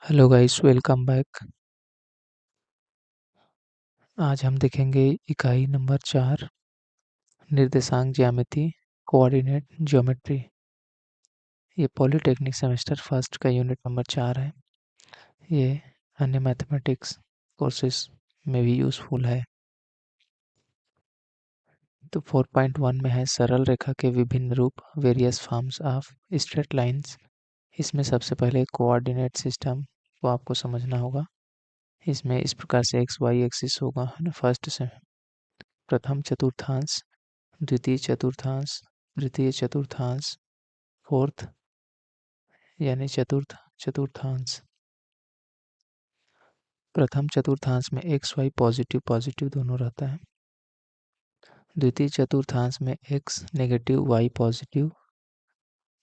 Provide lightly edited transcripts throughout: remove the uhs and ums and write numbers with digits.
Hello guys, welcome back. आज हम देखेंगे इकाई नंबर 4, निर्देशांक ज्यामिति, कोऑर्डिनेट ज्योमेट्री। ये पॉलीटेक्निक सेमेस्टर फर्स्ट का यूनिट नंबर 4 है। ये अन्य मैथमेटिक्स कोर्सेस में भी यूज़फुल है। तो 4.1 में है सरल रेखा के विभिन्न रूप, various forms of straight lines. इसमें सबसे पहले कोऑर्डिनेट सिस्टम को आपको समझना होगा। इसमें इस प्रकार से एक्स वाई एक्सिस होगा, है ना। फर्स्ट से प्रथम चतुर्थांश, द्वितीय चतुर्थांश, तृतीय चतुर्थांश, फोर्थ यानी चतुर्थ चतुर्थांश। प्रथम चतुर्थांश में एक्स वाई पॉजिटिव पॉजिटिव दोनों रहता है। द्वितीय चतुर्थांश में एक्स नेगेटिव वाई पॉजिटिव।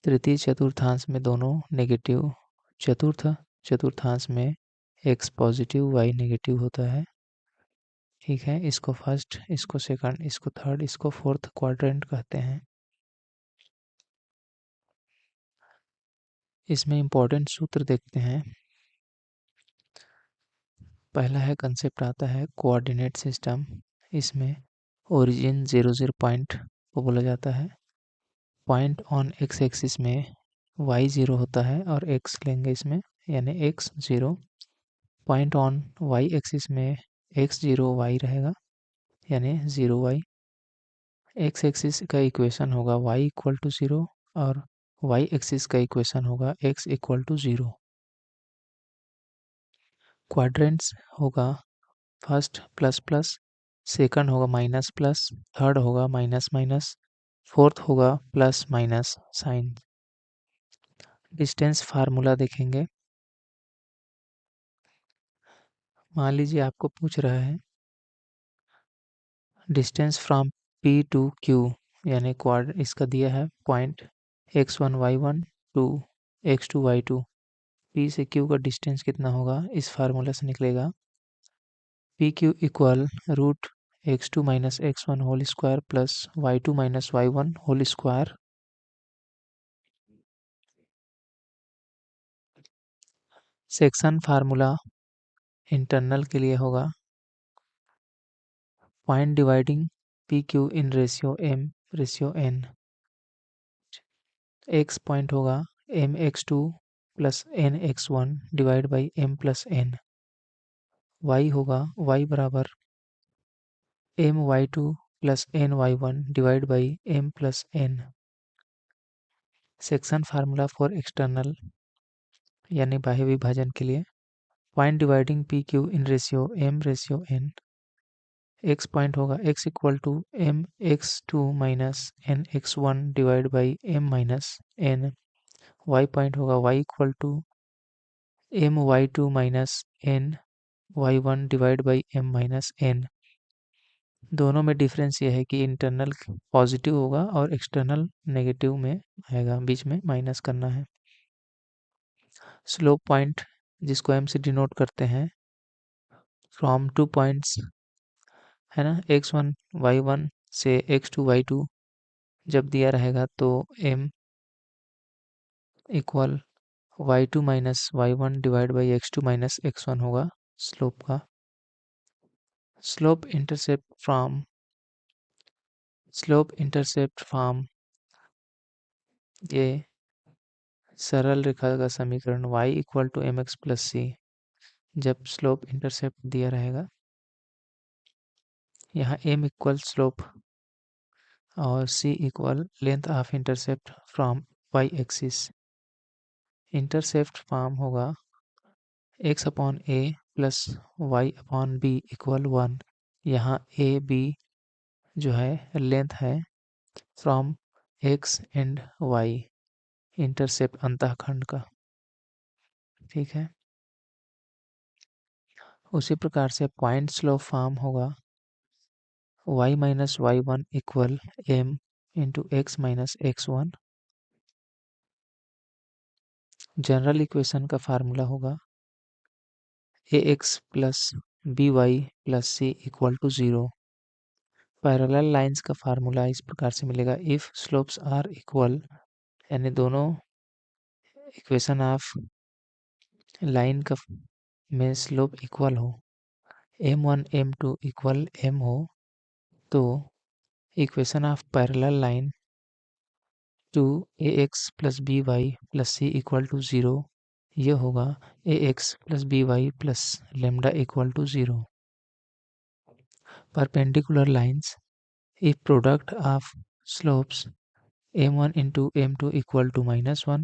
तृतीय चतुर्थांश में दोनों नेगेटिव। चतुर्थ चतुर्थांश में एक्स पॉजिटिव वाई नेगेटिव होता है। ठीक है, इसको फर्स्ट, इसको सेकंड, इसको थर्ड, इसको फोर्थ क्वाड्रेंट कहते हैं। इसमें इम्पोर्टेंट सूत्र देखते हैं। पहला है कंसेप्ट आता है कोऑर्डिनेट सिस्टम। इसमें ओरिजिन 0 0 पॉइंट को बोला जाता है। पॉइंट ऑन एक्स एक्सिस में वाई 0 होता है और एक्स लेंगे इसमें, यानी x 0। Point on y axis में एक्स 0 वाई रहेगा, यानी 0 वाई। एक्स एक्सिस का इक्वेशन होगा वाई इक्वल टू 0 और वाई एक्सिस का इक्वेशन होगा एक्स इक्वल टू 0। क्वाड्रेंट्स होगा फर्स्ट प्लस प्लस, सेकंड होगा माइनस प्लस, थर्ड होगा माइनस माइनस, फोर्थ होगा plus minus sign. Distance formula देखेंगे। मान लीजिए आपको पूछ रहा है distance from P to Q, यानी क्वाड इसका दिया है point x1 y1 to x2 y2। P से Q का डिस्टेंस कितना होगा, इस फार्मूला से निकलेगा P Q equal root x2 minus x1 whole square plus y2 minus y1 whole square. Section formula internal के लिए होगा point dividing P Q in ratio M ratio N. X point होगा M X two plus N X one divide by M plus N. Y होगा Y बराबर M Y two plus N Y one divide by M plus N. Section formula for external यानी बाह्य विभाजन के लिए point dividing P Q in ratio N. X point होगा x equal to M X two minus N X one divide by M minus n. Y point होगा y equal to m Y two minus n Y one divide by M minus n. दोनों में difference ये है कि internal positive होगा और external negative में आएगा, बीच में माइनस करना है। स्लोप पॉइंट जिसको एम से डिनोट करते हैं फ्रॉम टू पॉइंट्स, है ना, x1 y1 से x2 y2 जब दिया रहेगा तो m equal y2 minus y1 divide by x2 minus x1 होगा स्लोप का। स्लोप इंटरसेप्ट फ्रॉम ये सरल रेखा का समीकरण y equal to M X plus C जब स्लोप इंटरसेप्ट दिया रहेगा। यहाँ m इक्वल स्लोप और c equal length of intercept from y axis. Intercept form होगा x upon a plus y upon b equal 1। यहाँ a b जो है length है from x and y, intercept अंतःखंड का। ठीक है, उसी प्रकार से पॉइंट स्लोप फॉर्म होगा y minus Y one equal m into x minus x one. General equation का फार्मूला होगा ax plus by plus c equal to 0। Parallel lines का फार्मूला इस प्रकार से मिलेगा इफ स्लोप्स आर इक्वल, यानी दोनों इक्वेशन ऑफ लाइन का में स्लोप इक्वल हो, m1 m2 इक्वल m हो, तो equation of parallel line to ax plus b y plus C equal to 0 ये होगा ax plus b y plus lambda equal to 0. Perpendicular lines, if product of slopes m1 into m2 equal to -1,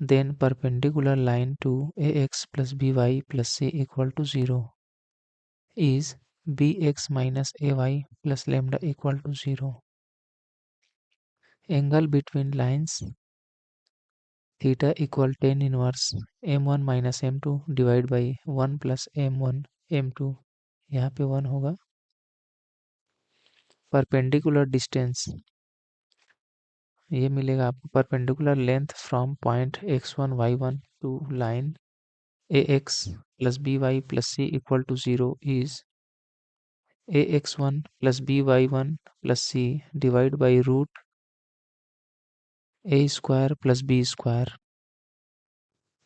then perpendicular line to ax plus by plus c equal to 0 is bx minus ay plus lambda equal to 0. Angle between lines theta equal tan inverse m1 minus m2 divided by 1 plus m1 m2, यहाँ पे 1 होगा. Perpendicular distance, ये मिलेगा आपको perpendicular length from point x1 y1 to line ax plus by plus c equal to 0 is ax1 plus by1 plus c divide by root a square plus b square.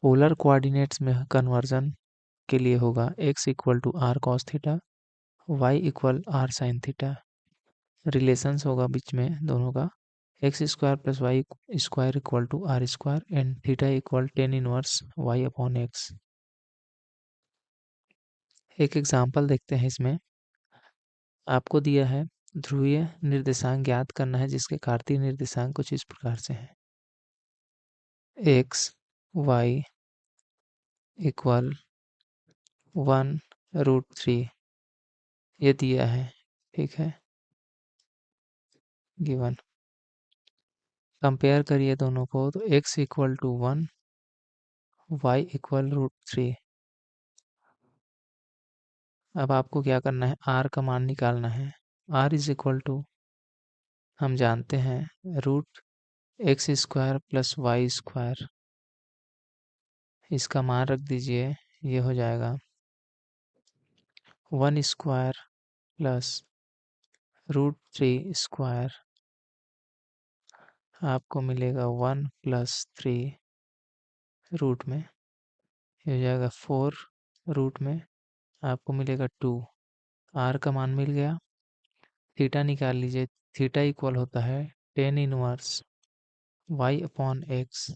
Polar coordinates में conversion के लिए होगा x equal to r cos theta, y equal r sine theta. Relations होगा बीच में दोनों का x square plus Y square equal to are square and theta equal tan inverse y upon x. एक एग्जांपल देखते हैं. इसमें आपको दिया है ध्रुवीय निर्देशांक ज्ञात करना है जिसके कार्तीय निर्देशांक कुछ इस प्रकार से हैं. एक्स वाई इक्वल 1√3 ये दिया है, ठीक है, गिवन. कंपेयर करिए दोनों को तो x equal to 1, y equal √3. अब आपको क्या करना है, r का मान निकालना है. r इज इक्वल टू हम जानते हैं root x square plus Y square. इसका मान रख दीजिए, ये हो जाएगा 1 स्क्वायर प्लस √3 स्क्वायर. आपको मिलेगा 1 प्लस 3 रूट में, ये हो जाएगा 4 रूट में, आपको मिलेगा 2. r का मान मिल गया. थीटा निकाल लीजिए. थीटा इक्वल होता है tan inverse y upon x.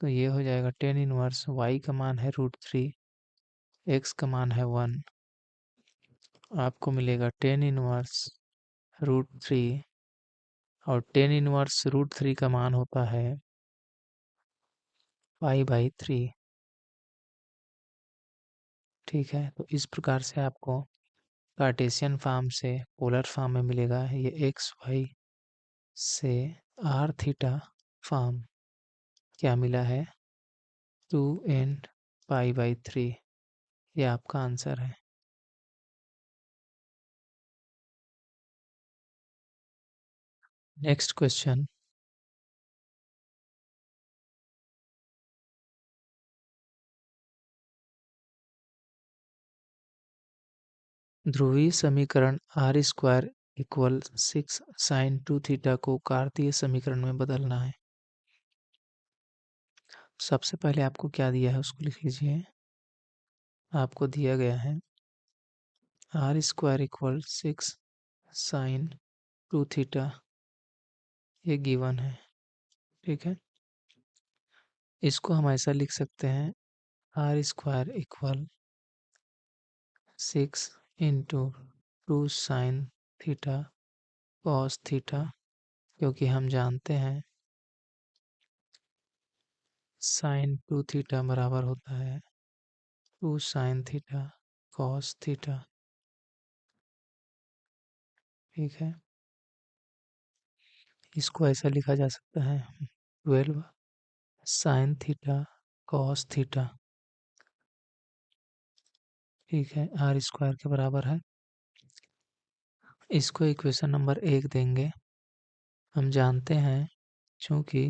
तो ये हो जाएगा टेन इनवर्स y का मान है √3, x का मान है 1. आपको मिलेगा टेन इनवर्स √3 और टेन इनवर्स √3 का मान होता है π/3. ठीक है, तो इस प्रकार से आपको कार्टेशियन फॉर्म से पोलर फॉर्म में मिलेगा. ये एक्स वाई से आर थीटा फॉर्म क्या मिला है 2n π/3. ये आपका आंसर है. Next question. ध्रुवीय समीकरण r square equal 6 sine 2 theta को कार्तीय समीकरण में बदलना है. सबसे पहले आपको क्या दिया है उसको लिख लीजिए. आपको दिया गया है r square equal 6 sine 2 theta, ये गिवन है, ठीक है. इसको हम ऐसा लिख सकते हैं r square equal 6 into 2 sine theta cos theta, क्योंकि हम जानते हैं साइन 2 थीटा बराबर होता है 2 साइन थीटा कॉस थीटा, ठीक है. इसको ऐसा लिखा जा सकता है 12 साइन थीटा कॉस थीटा, ठीक है, आर स्क्वायर के बराबर है. इसको इक्वेशन नंबर 1 देंगे. हम जानते हैं चूंकि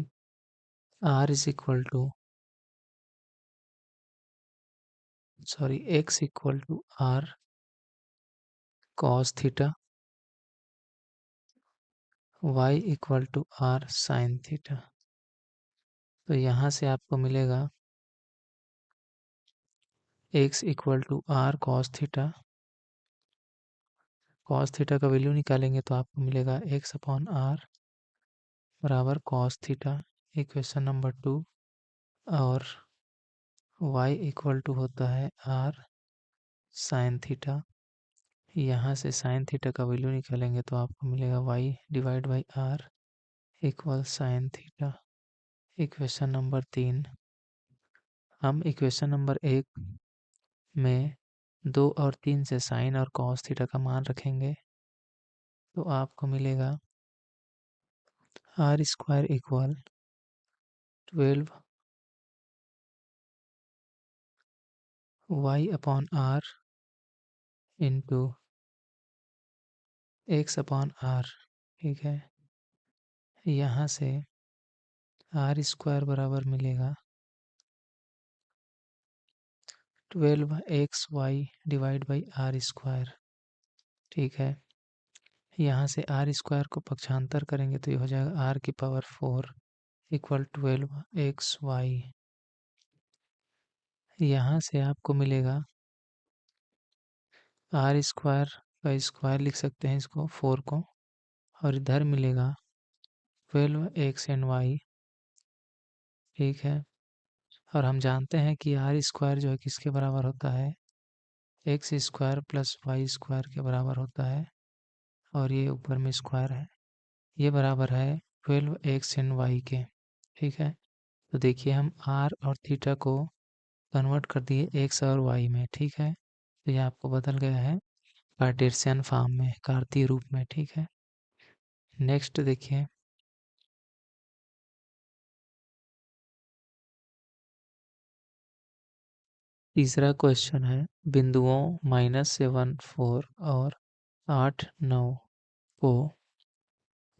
r is equal to x equal to r cos theta, y equal to r sine theta. तो यहाँ से आपको मिलेगा x equal to r cos theta. Cos theta का वैल्यू निकालेंगे तो आपको मिलेगा एक्स अपॉन आर बराबर कॉस थीटा, इक्वेशन नंबर 2। और y इक्वल टू होता है आर साइन थीटा। यहाँ से साइन थीटा का वैल्यू निकालेंगे तो आपको मिलेगा y divide by r equal sine theta, equation number 3। हम इक्वेशन नंबर 1 में 2 और 3 से साइन और कॉस थीटा का मान रखेंगे तो आपको मिलेगा r square equal 12 y upon r into x upon r. ठीक है, यहाँ से आर स्क्वायर बराबर मिलेगा 12xy divide by are square. ठीक है, यहाँ से आर स्क्वायर को पक्षांतर करेंगे तो ये हो जाएगा आर की पावर 4 इक्वल 12xy। यहाँ से आपको मिलेगा आर स्क्वायर का स्क्वायर लिख सकते हैं इसको 4 को, और इधर मिलेगा 12x एंड वाई। ठीक है, और हम जानते हैं कि आर स्क्वायर जो है किसके बराबर होता है, x square plus Y square के बराबर होता है, और ये ऊपर में स्क्वायर है, ये बराबर है 12x एंड वाई के। ठीक है, तो देखिए हम आर और थीटा को कन्वर्ट कर दिए एक्स और वाई में। ठीक है, तो ये आपको बदल गया है कार्टेशियन फॉर्म में, कार्तीय रूप में। ठीक है, नेक्स्ट देखिए तीसरा क्वेश्चन है, बिंदुओं -7 4 और 8 9 को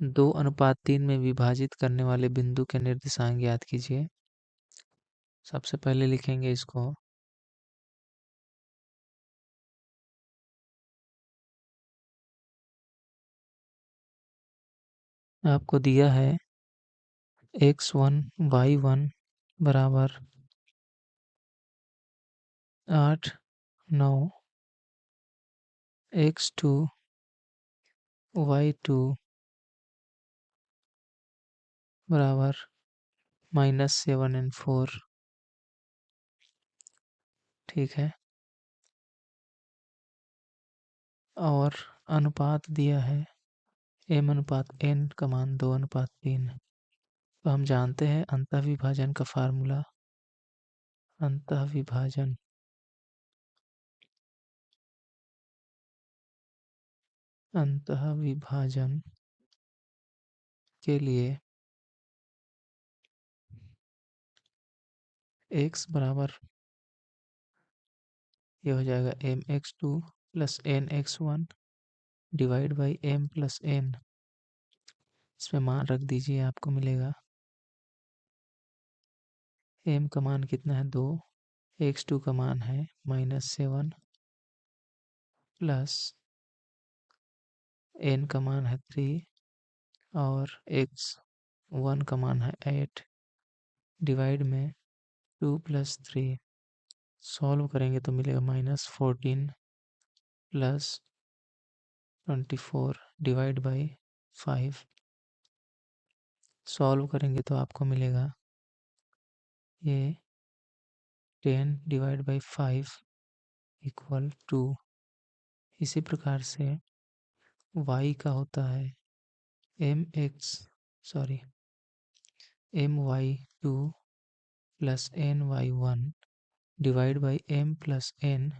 2:3 में विभाजित करने वाले बिंदु के निर्देशांक ज्ञात कीजिए। सबसे पहले लिखेंगे इसको आपको दिया है x1 y1 बराबर 8 9, x2 y2 बराबर -7 एंड 4। ठीक है, और अनुपात दिया है m अनुपात n का मान 2:3। तो हम जानते हैं अंतःविभाजन का फार्मूला, अंतःविभाजन अंतःविभाजन के लिए x बराबर ये हो जाएगा mx2 plus nx1 divide by m plus n। इसमें मान रख दीजिए, आपको मिलेगा m का मान कितना है 2, x2 का मान है -7 प्लस n का मान है 3 और x1 का मान है 8 डिवाइड में 2 प्लस 3। सॉल्व करेंगे तो मिलेगा -14 प्लस 24 डिवाइड बाई 5। सॉल्व करेंगे तो आपको मिलेगा ये 10 डिवाइड बाई 5 इक्वल टू। इसी प्रकार से y का होता है my2 plus ny1 divide by m plus n।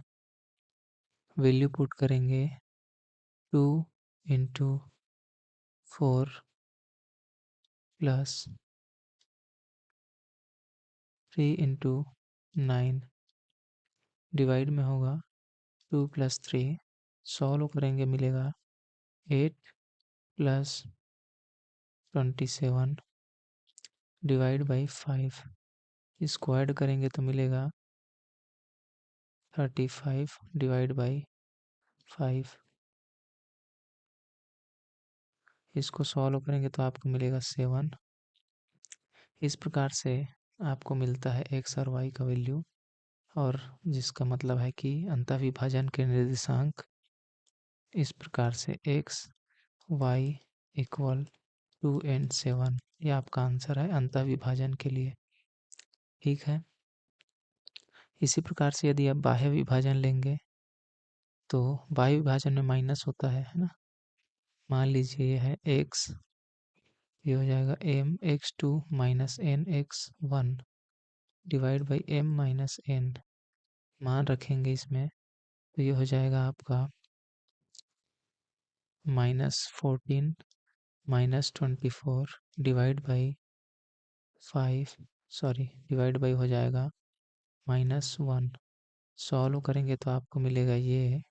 Value put करेंगे 2 इंटू 4 प्लस 3 इंटू 9 डिवाइड में होगा 2 प्लस 3। सॉल्व करेंगे मिलेगा 8 प्लस 27 डिवाइड बाई 5। स्क्वायर्ड करेंगे तो मिलेगा 35 डिवाइड बाई 5। इसको सॉल्व करेंगे तो आपको मिलेगा 7। इस प्रकार से आपको मिलता है एक्स और वाई का वैल्यू। और जिसका मतलब है कि अंतःविभाजन के निर्देशांक इस प्रकार से x y इक्वल 2 and 7, ये आपका आंसर है अंतःविभाजन के लिए। ठीक है, इसी प्रकार से यदि आप बाह्य विभाजन लेंगे तो बाह्य विभाजन में माइनस होता है ना। मान लीजिए ये है x, ये हो जाएगा m x2 minus n x1 divide by m minus n, मान रखेंगे इसमें तो ये हो जाएगा आपका -14 -24 divide by 5, sorry divide by हो जाएगा -1। सॉल्व करेंगे तो आपको मिलेगा ये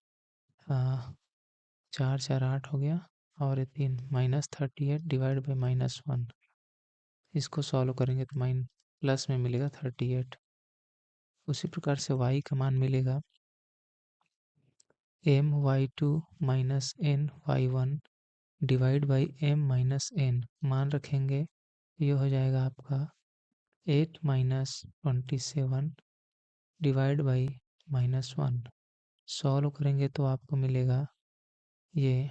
4 4 8 हो गया और ये 3 -38 डिवाइड बाई -1। इसको सॉल्व करेंगे तो प्लस में मिलेगा 38। उसी प्रकार से y का मान मिलेगा my2 minus ny1 divide by m minus n, मान रखेंगे ये हो जाएगा आपका 8 -27 डिवाइड बाई -1। सॉल्व करेंगे तो आपको मिलेगा ये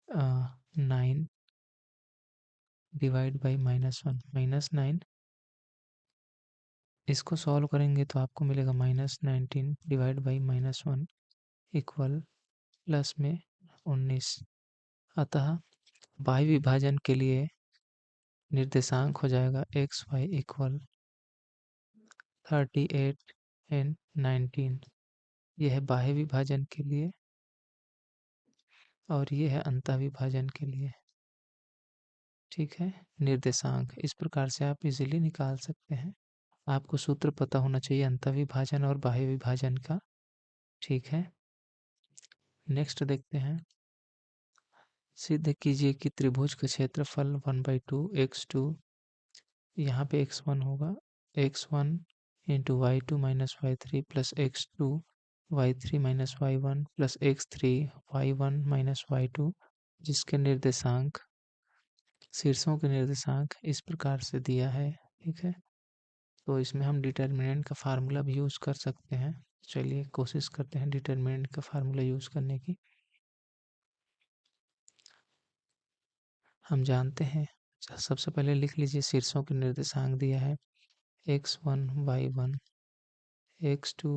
9 डिवाइड बाई -1 -9। इसको सॉल्व करेंगे तो आपको मिलेगा -19 डिवाइड बाई -1 इक्वल प्लस में 19। अतः बाह्य विभाजन के लिए निर्देशांक हो जाएगा एक्स वाई इक्वल 38 एंड 19। यह है बाह्य विभाजन के लिए और ये है अंतःविभाजन के लिए। ठीक है, निर्देशांक इस प्रकार से आप इजीली निकाल सकते हैं। आपको सूत्र पता होना चाहिए अंतःविभाजन और बाह्य विभाजन का। ठीक है, नेक्स्ट देखते हैं। सिद्ध कीजिए कि त्रिभुज का क्षेत्रफल 1/2 x2, यहाँ पे x1 होगा x1 into y2 minus y3 plus x2 y3 minus y1 plus x3 y1 minus y2, जिसके निर्देशांक शीर्षों के निर्देशांक इस प्रकार से दिया है। ठीक है, तो इसमें हम डिटर्मिनेंट का फार्मूला भी यूज़ कर सकते हैं। चलिए कोशिश करते हैं डिटर्मिनेंट का फार्मूला यूज़ करने की। हम जानते हैं, सबसे पहले लिख लीजिए शीर्षों के निर्देशांक दिया है x1 y1 x2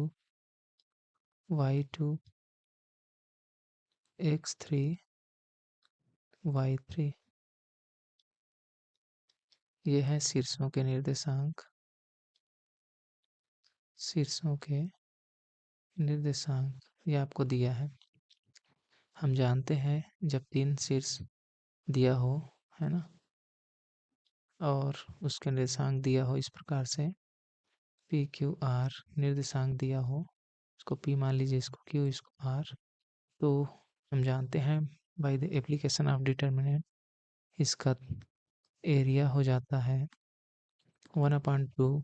y2 x3 y3, ये है शीर्षों के निर्देशांक। शीर्षों के निर्देशांक ये आपको दिया है। हम जानते हैं जब 3 शीर्ष दिया हो, है ना, और उसके निर्देशांक दिया हो इस प्रकार से पी क्यू आर, निर्देशांक दिया हो, इसको पी मान लीजिए, इसको क्यू, इसको आर, तो हम जानते हैं by the application of determinant इसका एरिया हो जाता है 1/2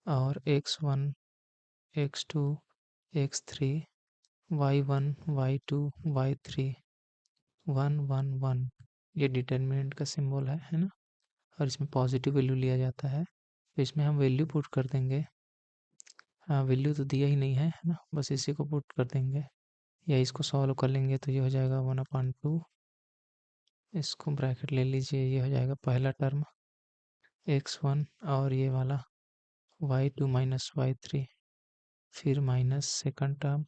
और x1 x2 x3 y1 y2 y3 1 1 1, ये डिटर्मिनेंट का सिंबल है ना, और इसमें पॉजिटिव वैल्यू लिया जाता है, तो इसमें हम वैल्यू पुट कर देंगे। हाँ, वैल्यू तो दिया ही नहीं है ना, बस इसी को पुट कर देंगे या इसको सॉल्व कर लेंगे तो ये हो जाएगा 1/2, इसको ब्रैकेट ले लीजिए, ये हो जाएगा पहला टर्म x1 और ये वाला y2 माइनस y3, फिर माइनस सेकंड टर्म,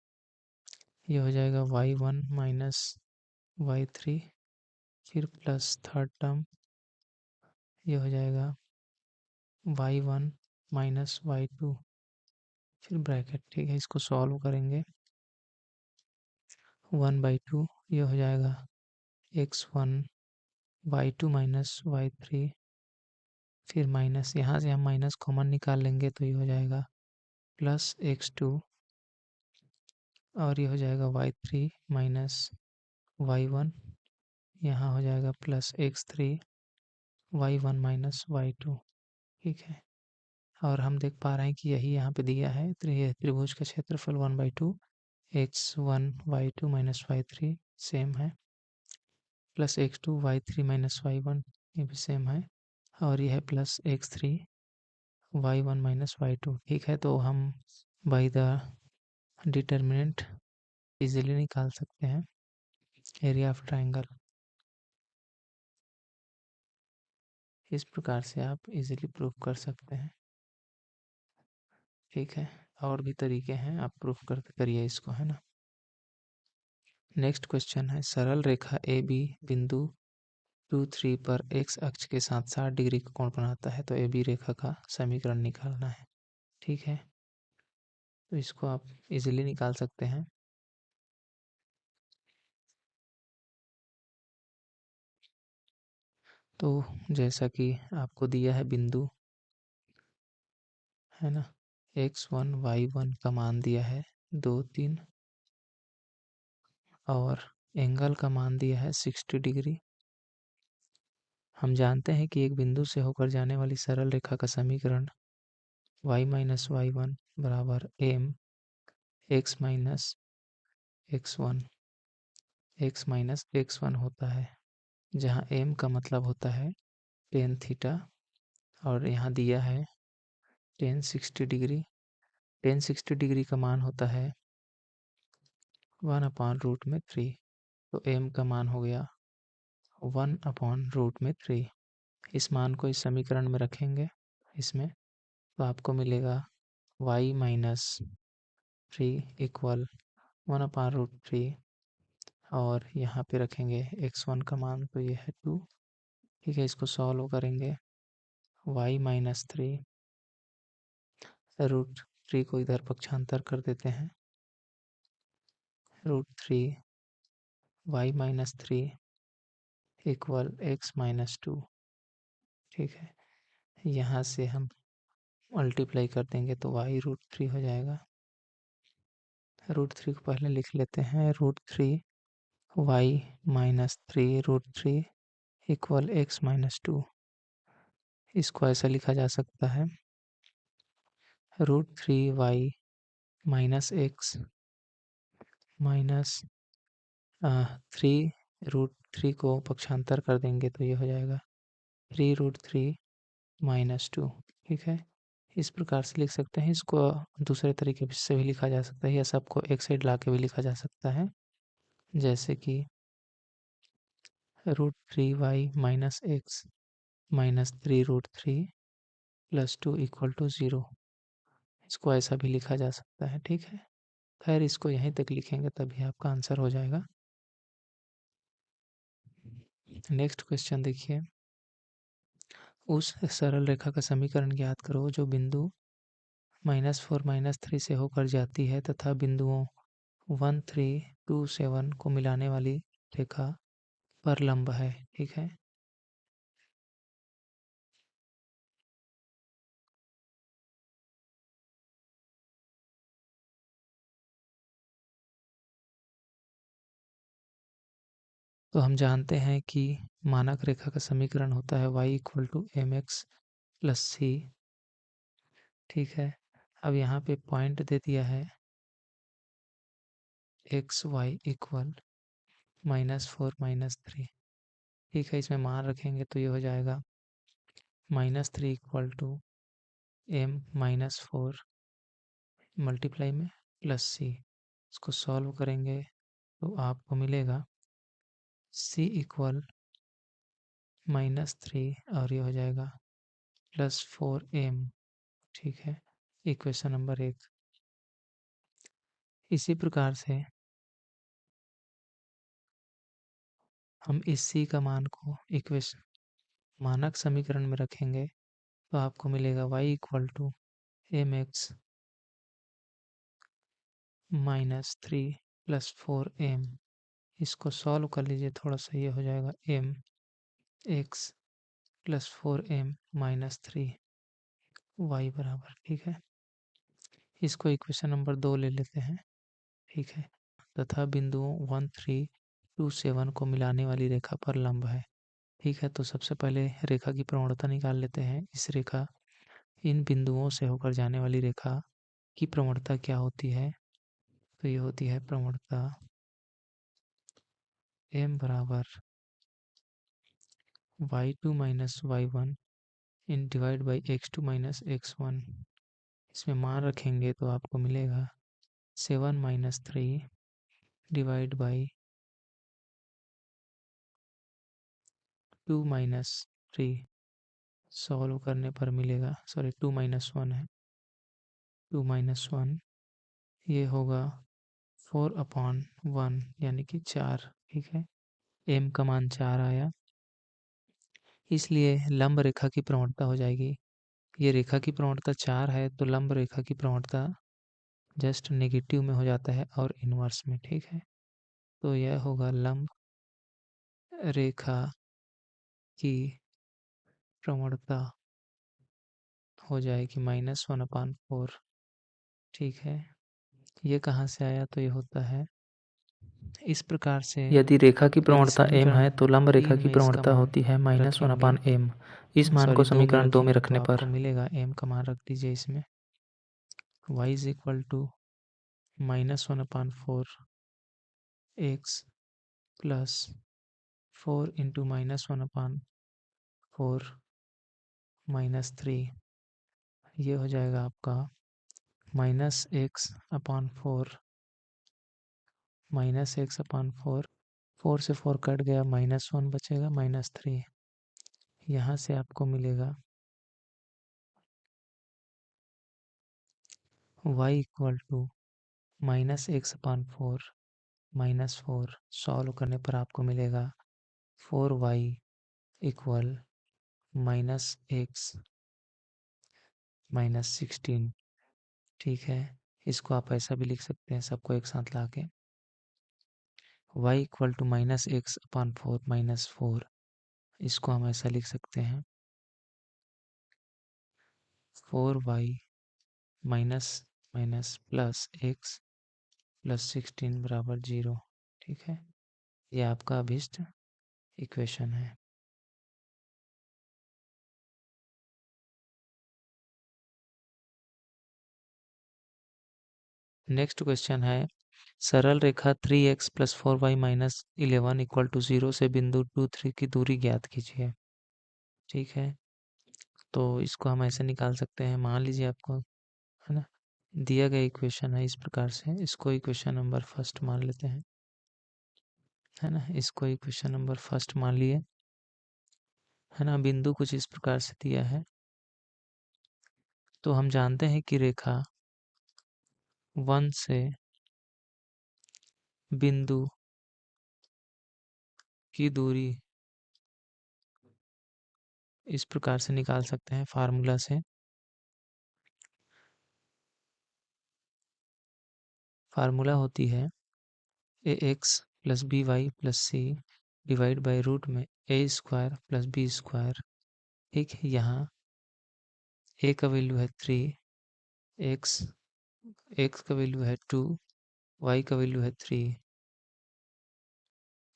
ये हो जाएगा y1 माइनस y3, फिर प्लस थर्ड टर्म, ये हो जाएगा y1 माइनस y2, फिर ब्रैकेट। ठीक है, इसको सॉल्व करेंगे 1/2, ये हो जाएगा x1 y2 माइनस y3, फिर माइनस, यहाँ से हम माइनस कॉमन निकाल लेंगे तो ये हो जाएगा प्लस x2 और ये हो जाएगा y3 माइनस y1, यहाँ हो जाएगा plus x3 y1 minus y2। ठीक है, और हम देख पा रहे हैं कि यही यहाँ पे दिया है, तो ये त्रिभुज का क्षेत्रफल 1/2 x1 y2 minus y3 same है, plus x2 y3 minus y1 ये भी सेम है, और यह है plus x3 y1 minus y2। ठीक है, तो हम बाई द डिटर्मिनेंट इजीली निकाल सकते हैं एरिया ऑफ ट्राइंगल। इस प्रकार से आप इजीली प्रूफ कर सकते हैं। ठीक है, और भी तरीके हैं, आप प्रूफ करके करिए इसको, है ना। नेक्स्ट क्वेश्चन है, सरल रेखा ए बी बिंदु 2 3 पर एक्स अक्ष के साथ 60 डिग्री का कोण बनाता है, तो ए बी रेखा का समीकरण निकालना है। ठीक है, तो इसको आप इजीली निकाल सकते हैं। तो जैसा कि आपको दिया है बिंदु, है ना, x1 y1 का मान दिया है 2 3, और एंगल का मान दिया है 60 डिग्री। हम जानते हैं कि एक बिंदु से होकर जाने वाली सरल रेखा का समीकरण y माइनस y1 बराबर m x माइनस x1 होता है, जहाँ m का मतलब होता है टेन थीटा, और यहाँ दिया है टेन 60 डिग्री। टेन 60 डिग्री का मान होता है 1/√3, तो m का मान हो गया 1/√3। इस मान को इस समीकरण में रखेंगे इसमें, तो आपको मिलेगा y माइनस 3 इक्वल 1/√3, और यहाँ पे रखेंगे x1 का मान, तो ये है 2। ठीक है, इसको सॉल्व करेंगे, y माइनस 3 √3 को इधर पक्षांतर कर देते हैं, √3 y minus 3 equal x minus 2। ठीक है, यहाँ से हम मल्टीप्लाई कर देंगे तो y√3 हो जाएगा। √3 को पहले लिख लेते हैं, √3 y minus 3 √3 equal x minus 2। इसको ऐसा लिखा जा सकता है, √3y माइनस x माइनस 3 को पक्षांतर कर देंगे तो ये हो जाएगा 3√3 माइनस 2। ठीक है, इस प्रकार से लिख सकते हैं। इसको दूसरे तरीके से भी लिखा जा सकता है, या सबको एक साइड ला के भी लिखा जा सकता है, जैसे कि √3y minus x minus 3√3 plus 2 equal to 0। इसको ऐसा भी लिखा जा सकता है। ठीक है, खैर इसको यहीं तक लिखेंगे तभी आपका आंसर हो जाएगा। नेक्स्ट क्वेश्चन देखिए, उस सरल रेखा का समीकरण ज्ञात करो जो बिंदु -4 -3 से होकर जाती है तथा बिंदुओं 1 3 2 7 को मिलाने वाली रेखा पर लंब है। ठीक है, तो हम जानते हैं कि मानक रेखा का समीकरण होता है y equal to mx plus c। ठीक है, अब यहाँ पे पॉइंट दे दिया है एक्स वाई इक्वल -4 -3। ठीक है, इसमें मान रखेंगे तो ये हो जाएगा -3 इक्वल टू m -4 मल्टीप्लाई में प्लस c। इसको सॉल्व करेंगे तो आपको मिलेगा c इक्वल -3, और ये हो जाएगा +4m। ठीक है, इक्वेशन नंबर 1। इसी प्रकार से हम इस c का मान को इक्वेशन मानक समीकरण में रखेंगे तो आपको मिलेगा y equal to mx -3 plus 4m। इसको सॉल्व कर लीजिए थोड़ा सा, ये हो जाएगा m x plus 4m minus 3 y बराबर। ठीक है, इसको इक्वेशन नंबर 2 ले लेते हैं। ठीक है, तथा बिंदुओं 1 3 2 7 को मिलाने वाली रेखा पर लंब है। ठीक है, तो सबसे पहले रेखा की प्रवणता निकाल लेते हैं। इस रेखा इन बिंदुओं से होकर जाने वाली रेखा की प्रवणता क्या होती है, तो ये होती है प्रवणता m बराबर y2 minus y1 in divide by x2 minus x1, इसमें मान रखेंगे तो आपको मिलेगा 7 minus 3 divide by 2 minus 3, solve करने पर मिलेगा, सॉरी 2 माइनस 1 है, 2 माइनस 1 ये होगा 4/1 यानी कि 4। ठीक है, m का मान 4 आया, इसलिए लंब रेखा की प्रवणता हो जाएगी, ये रेखा की प्रवणता 4 है तो लंब रेखा की प्रवणता जस्ट नेगेटिव में हो जाता है और इन्वर्स में। ठीक है, तो यह होगा लंब रेखा की प्रवणता हो जाएगी -1/4। ठीक है, ये कहाँ से आया, तो ये होता है इस प्रकार से। यदि रेखा की यदि प्रवणता m समीकरण है तो लंब रेखा 3 की में इसका प्रवणता मान होती है रखेंगे, -1/m। इस मान को सॉरी 2 में समीकरण 2 में रखेंगे तो रखने आपको पर मिलेगा, m का मान रख दीजिए इसमें, y is equal to -1/4 x plus 4 into -1/4 -3, ये हो जाएगा आपका -x/4 -x/4, 4 से 4 कट गया, -1 बचेगा, -3, यहाँ से आपको मिलेगा y equal to -x/4 -4, solve करने पर आपको मिलेगा 4y इक्वल -x -16। ठीक है, इसको आप ऐसा भी लिख सकते हैं, सबको एक साथ ला के y इक्वल टू -x/4 -4, इसको हम ऐसा लिख सकते हैं 4y minus minus plus x plus 16 बराबर 0। ठीक है, ये आपका अभिष्ट इक्वेशन है। नेक्स्ट क्वेश्चन है, सरल रेखा 3x plus 4y minus 11 equal to 0 से बिंदु 2 3 की दूरी ज्ञात कीजिए। ठीक है, तो इसको हम ऐसे निकाल सकते हैं, मान लीजिए आपको, है ना, दिया गया इक्वेशन है इस प्रकार से, इसको इक्वेशन नंबर फर्स्ट मान लेते हैं, है ना, इसको इक्वेशन नंबर फर्स्ट मान लिए, है ना। बिंदु कुछ इस प्रकार से दिया है, तो हम जानते हैं कि रेखा 1 से बिंदु की दूरी इस प्रकार से निकाल सकते हैं फार्मूला से। फार्मूला होती है ax plus b y plus c divide by root में a² प्लस b²। ठीक, यहाँ a का वैल्यू है 3, x का वैल्यू है 2, y का वैल्यू है 3।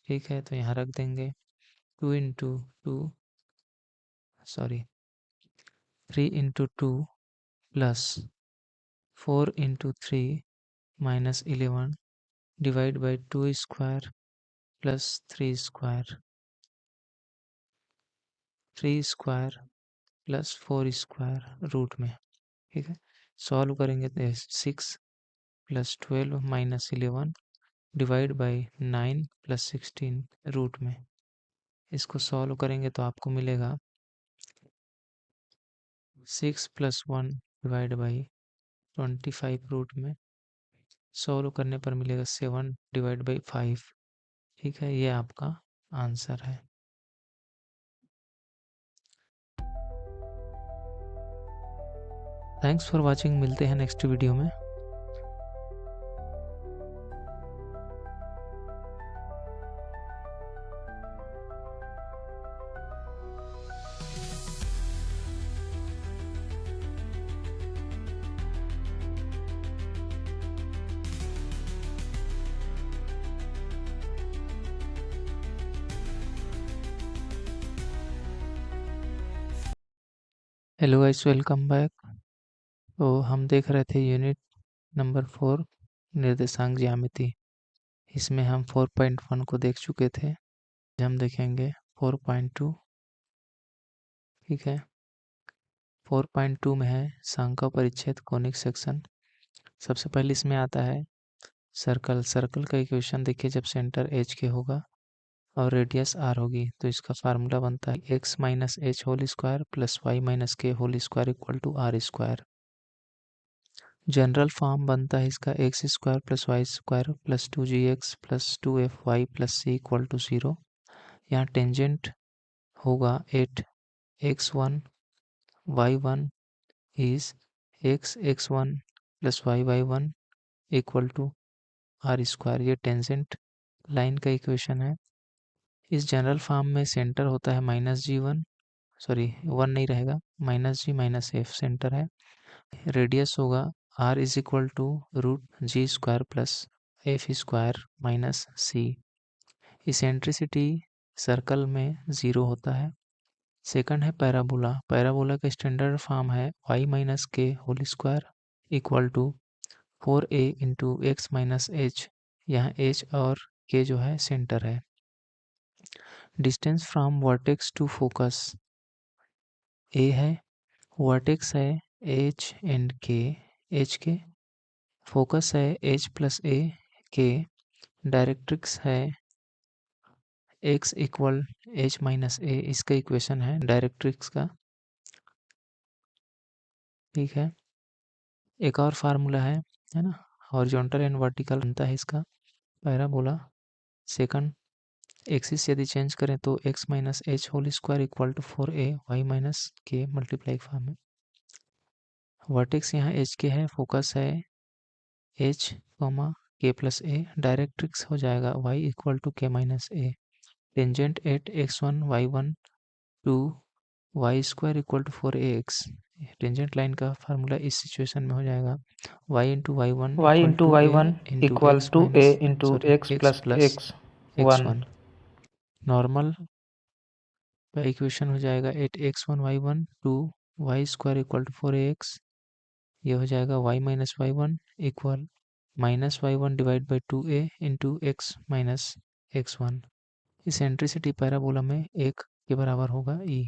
ठीक है, तो यहाँ रख देंगे 2 into 2, sorry 3 into 2 plus 4 into 3 minus 11 divide by 2² plus 3² 3² plus 4² root में। ठीक है, सॉल्व करेंगे तो 6 plus 12 minus 11 divide by 9 plus 16 root में। इसको सॉल्व करेंगे तो आपको मिलेगा 6 प्लस 1 डिवाइड बाई 25 रूट में, सॉल्व करने पर मिलेगा 7 डिवाइड बाई 5। ठीक है, ये आपका आंसर है। थैंक्स फॉर वॉचिंग, मिलते हैं नेक्स्ट वीडियो में। Hello guys, welcome back. तो हम देख रहे थे यूनिट नंबर 4 निर्देशांक ज्यामिति। इसमें हम 4.1 को देख चुके थे, हम देखेंगे 4.2। ठीक है, 4.2 में है सांख्य परिच्छेद कोनिक सेक्शन। सबसे पहले इसमें आता है सर्कल। सर्कल का इक्वेशन देखिए, जब सेंटर एच के होगा और रेडियस आर होगी तो इसका फार्मूला बनता है x minus H whole square plus Y minus के whole square equal to are square. General form बनता है इसका X square plus Y square plus 2gx plus 2fy plus C equal to 0। यहाँ टेंजेंट होगा at x1 y1 is x1 plus y1 equal to are square. ये tangent line का equation है। इस general form में सेंटर होता है -g1, sorry 1 नहीं रहेगा, -g माइनस एफ सेंटर है। रेडियस होगा r is equal to √g square plus f square minus c. Eccentricity circle में 0 होता है। सेकंड है पैराबोला। पैराबोला का स्टैंडर्ड फॉर्म है y माइनस के whole square equal to 4a into x minus h. यहाँ h और k जो है सेंटर है। Distance from vertex to focus a है, वर्टेक्स है h and k, h k, focus है h plus a k, directrix है x equal h minus a, इसका इक्वेशन है डायरेक्ट्रिक्स का। ठीक है, एक और फार्मूला है ना, हॉरिजॉन्टल एंड वर्टिकल बनता है इसका पैराबोला। सेकंड एक्सिस यदि चेंज करें तो x minus H whole square equal to 4a y minus k multiply form में। वर्टेक्स यहाँ एच के है, फोकस है h comma k plus a, directrix हो जाएगा y equal to k minus a. Tangent at x1 y1 to y square equal to 4ax। Tangent line का formula इस situation में हो जाएगा y into y one y equal into two y a one into equal x two a minus into sorry x x plus plus x x one. One. Normal का equation हो जाएगा at x1 y1 to y square equal to 4ax। ये हो जाएगा y minus Y one equal minus Y one divide by 2a into x minus x one. Eccentricity parabola में 1 के बराबर होगा e।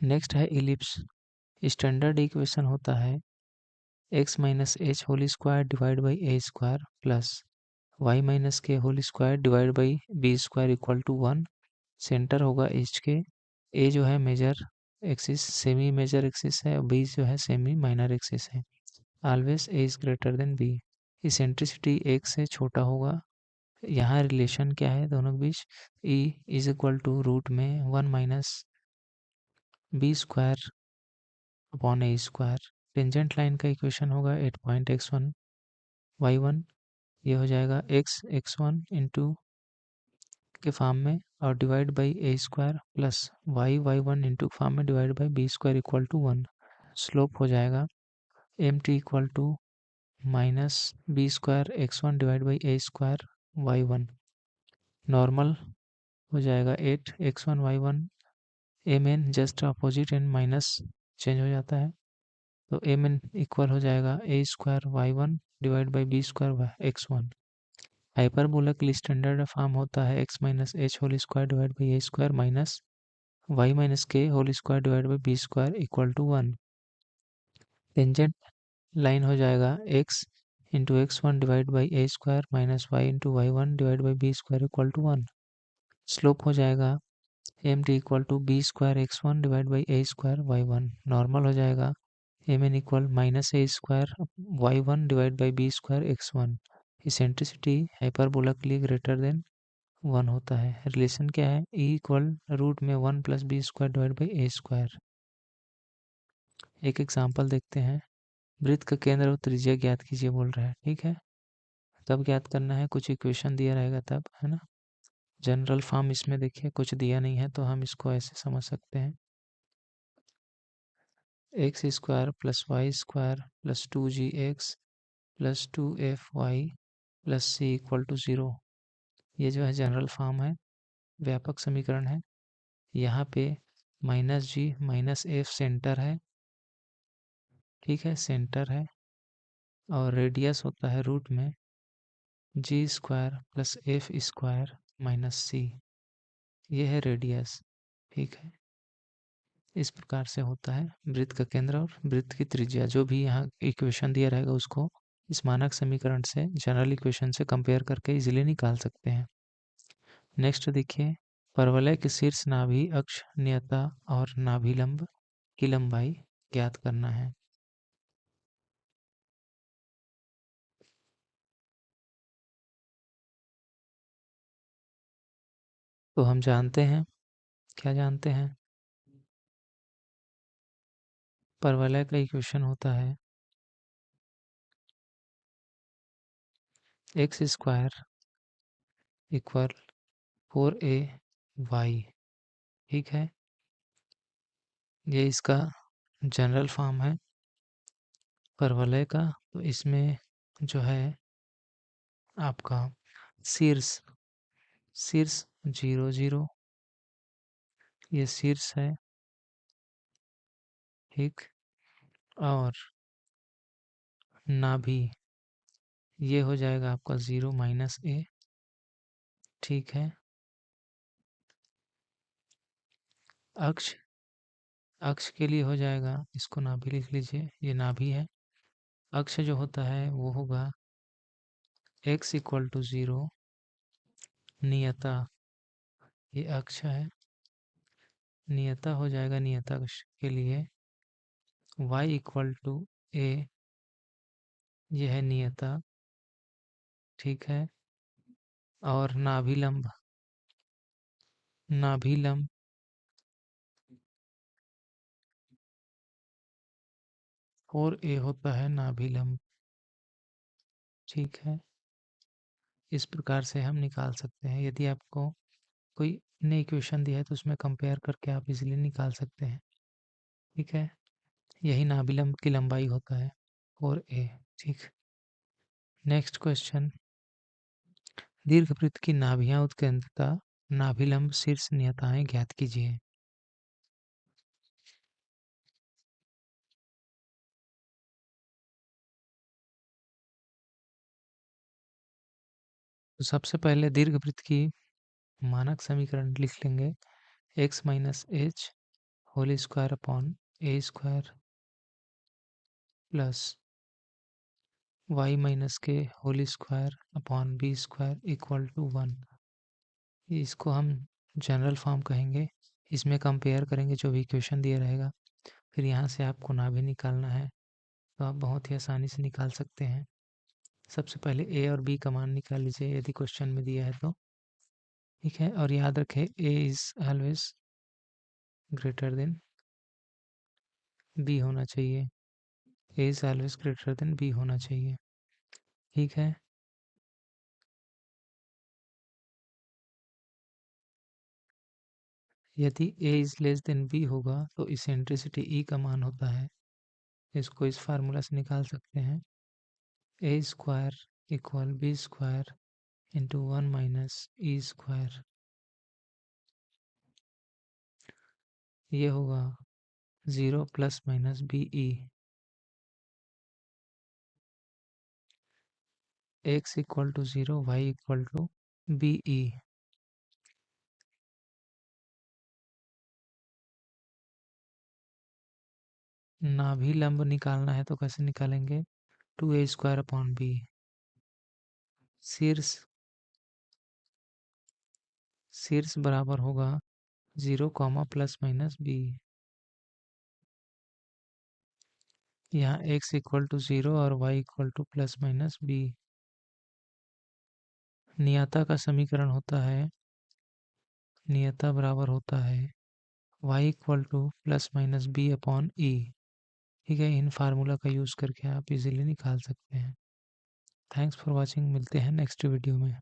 नेक्स्ट है इलिप्स। स्टैंडर्ड इक्वेशन होता है x minus H whole square divide by a square plus Y minus के whole square divide by b square equal to 1। Centre होगा h k, a जो है major axis semi major axis है, b जो है semi minor axis है। Always a is greater than b. Eccentricity 1 से छोटा होगा। यहाँ रिलेशन क्या है दोनों के बीच, e is equal to root में 1 minus b square upon a square. Tangent line का इक्वेशन होगा 8.x1 y1, ये हो जाएगा x1 इंटू के फॉर्म में और divide by a square plus y1 into form में divide by b square equal to 1। Slope हो जाएगा m t equal to minus b square x1 divide by a square y1। Normal हो जाएगा 8x1 y1, m n just opposite and minus change हो जाता है, तो m n equal हो जाएगा a square y1 divide by b square x1। Hyperbola के लिए स्टैंडर्ड फॉर्म होता है x minus H whole square divide by a square minus y minus के whole square divide by b square equal to 1। Tangent line हो जाएगा x into x1 divide by a square minus y into y one divide by b square equal to 1। Slope हो जाएगा m t equal to b square x1 divide by a square y one. Normal हो जाएगा m n equal minus A square y one divide by b square x1। Eccentricity hyperbola के लिए greater than 1 होता है। Relation क्या है, e equal root में 1 plus b square divide by a square. एक एग्जाम्पल देखते हैं। वृत्त का केंद्र और त्रिज्या ज्ञात कीजिए बोल रहा है, ठीक है। तब ज्ञात करना है, कुछ इक्वेशन दिया रहेगा तब, है ना। जनरल फॉर्म इसमें देखिए कुछ दिया नहीं है तो हम इसको ऐसे समझ सकते हैं x square plus Y square plus 2gx plus 2fy plus C equal to 0। ये जो है जनरल फॉर्म है, व्यापक समीकरण है। यहाँ पे माइनस जी माइनस एफ सेंटर है, ठीक है, सेंटर है, और रेडियस होता है रूट में g square plus f square minus c. ये है रेडियस, ठीक है। इस प्रकार से होता है वृत्त का केंद्र और वृत्त की त्रिज्या। जो भी यहाँ इक्वेशन दिया रहेगा उसको इस मानक समीकरण से जनरल इक्वेशन से कंपेयर करके इजीली निकाल सकते हैं। नेक्स्ट देखिए, परवलय के शीर्ष नाभि अक्ष नियता और नाभिलंब की लंबाई ज्ञात करना है। तो हम जानते हैं, क्या जानते हैं, परवलय का इक्वेशन होता है एक्स स्क्वायर इक्वल 4ay, ठीक है। ये इसका जनरल फॉर्म है परवलय का। तो इसमें जो है आपका शीर्ष शीर्ष 0 0, ये शीर्ष है, ठीक। और नाभि ये हो जाएगा आपका 0 - a, ठीक है। अक्ष अक्ष के लिए हो जाएगा, इसको नाभि लिख लीजिए, ये नाभि है। अक्ष जो होता है वो होगा x = 0, नियता ये अक्ष है, नियता हो जाएगा, नियता अक्ष के लिए y = a, यह है नियता, ठीक है। और नाभिलंब नाभिलंब 4a होता है नाभिलंब, ठीक है। इस प्रकार से हम निकाल सकते हैं। यदि आपको कोई नई इक्वेशन दिया है तो उसमें कंपेयर करके आप इजीली निकाल सकते हैं, ठीक है। यही नाभिलंब की लंबाई होता है 4a, ठीक। नेक्स्ट क्वेश्चन, दीर्घवृत्त की नाभियां उत्केंद्रता नाभिलंब शीर्ष नियताएं ज्ञात कीजिए। तो सबसे पहले दीर्घवृत्त की मानक समीकरण लिख लेंगे, x - h whole square upon a square plus y - k whole square upon b square equal to 1। इसको हम जनरल फॉर्म कहेंगे। इसमें कंपेयर करेंगे जो भी इक्वेशन दिया रहेगा, फिर यहाँ से आपको नाभि निकालना है, तो आप बहुत ही आसानी से निकाल सकते हैं। सबसे पहले a और b का मान निकाल लीजिए यदि क्वेश्चन में दिया है तो, ठीक है। और याद रखें a is always greater than b होना चाहिए, a is always greater than b होना चाहिए, ठीक है। यदि a is less than b होगा तो इसेंट्रिसिटी e का मान होता है, इसको इस फार्मूला से निकाल सकते हैं, a square equal b square into 1 - e square, ये होगा 0 ± be, x = 0, y = be। नाभिलंब निकालना है तो कैसे निकालेंगे, 2a स्क्वायर अपॉन b। शीर्ष बराबर होगा 0, ± b। यहाँ x = 0 और y = ± b। नियता का समीकरण होता है, नियता बराबर होता है y = ± b अपॉन e, ठीक है। इन फार्मूला का यूज़ करके आप इजीली निकाल सकते हैं। थैंक्स फॉर वॉचिंग, मिलते हैं नेक्स्ट वीडियो में।